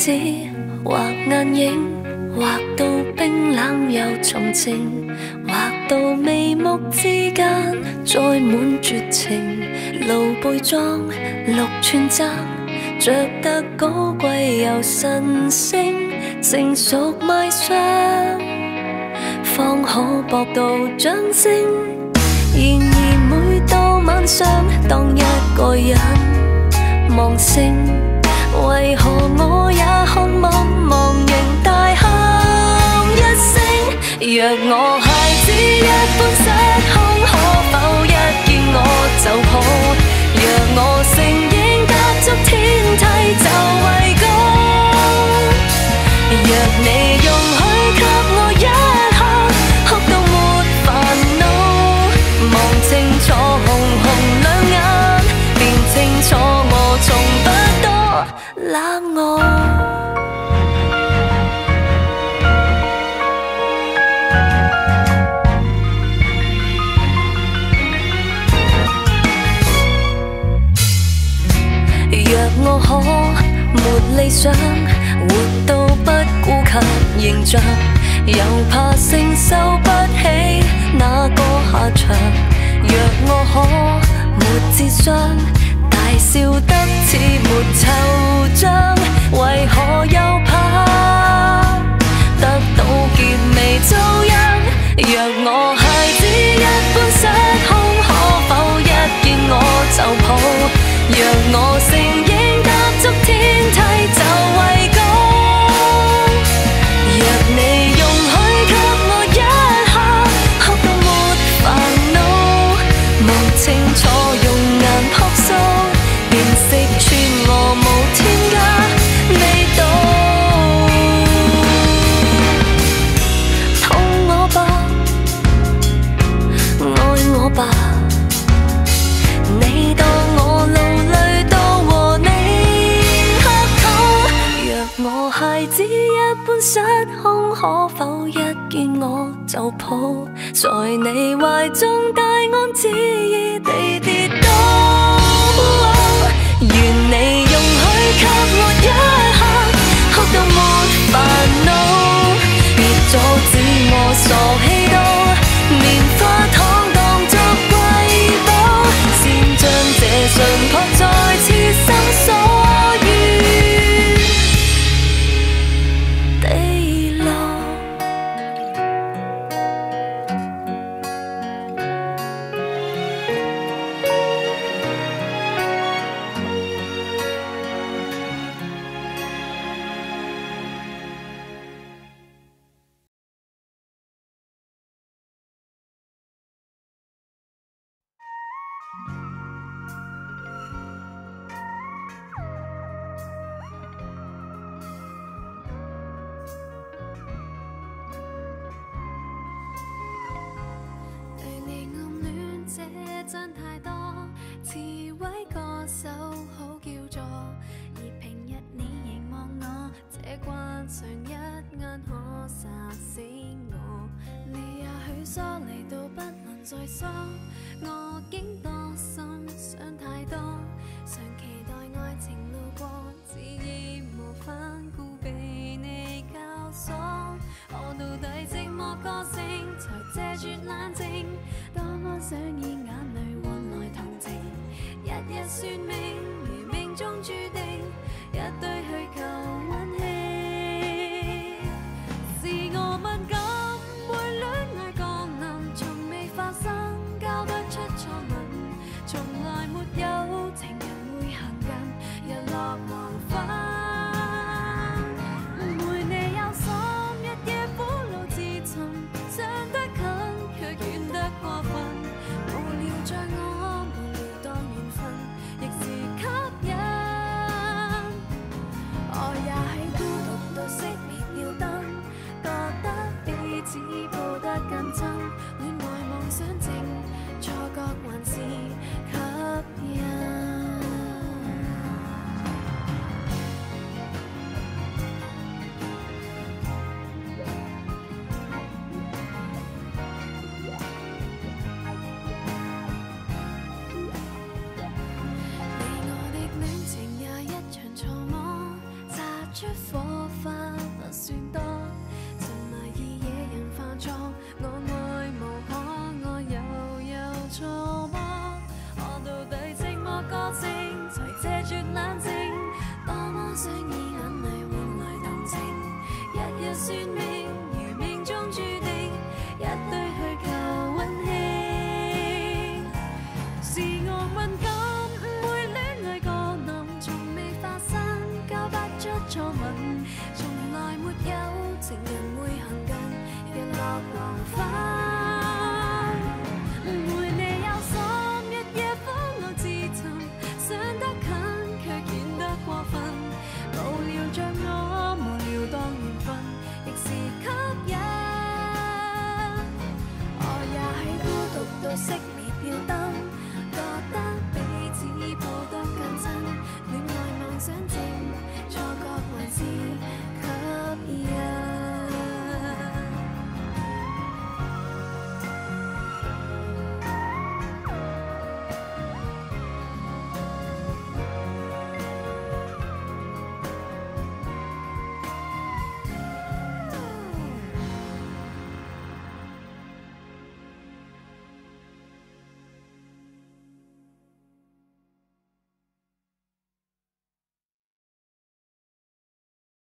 子，畫眼影，畫到冰冷又沉靜，畫到眉目之間載滿絕情。露背裝6寸窄，着得高貴又神聖，成熟賣相，方可博到掌聲。然而每到晚上，當一個人望星，為何我也渴望忘形大喊一聲？若我孩子一般失控，可否一見我就抱？若我承認踏足天梯就為高，若你容許給我一刻哭到沒煩惱，望清楚紅紅兩眼，便清楚我從不多冷傲。我可沒理想，活到不顧及形象，又怕承受不起那個下場。若我可沒智商，大笑得似沒惆悵，為何又怕得到結尾遭殃？若我孩子一般失控，可否一見我就抱？若我承認踏足天梯就為高，若你容許給我一刻哭到沒煩惱，望清楚容顏樸素，便識穿我無添加味道。痛我吧，愛我吧，你當我路淚都和你乞討。若我孩子一般失控，可否一見我就抱？在你懷中大安旨意地跌倒。願你容許給我一刻哭到沒煩惱，別阻止我傻氣到棉花糖當作瑰寶，先將這純樸再次心所願地牢。對你暗戀這真太多，詞位歌手好叫座，而平日你凝望我，這慣常一眼可殺死我。你也許疏離到不能再疏，我竟多心想太多，常期待愛情路過，只義無反顧被你教唆。我到底寂寞個性，才借絕冷靜，多麼想以眼淚換來同情，日日算命，如命中注定，一堆虛構溫馨。是我敏感，會戀愛降臨，從未發生，交不出初吻，從來沒有情人會行近，日落黃昏。陪你有心，日夜苦惱自尋，想得近，卻遠得過分。無聊像我，無聊當緣分，亦是吸引。算命，如命中注定一對去求運氣。是我敏感，誤會戀愛個男，從未發生，交不出初吻，從來沒有情人會行近，日落黃昏。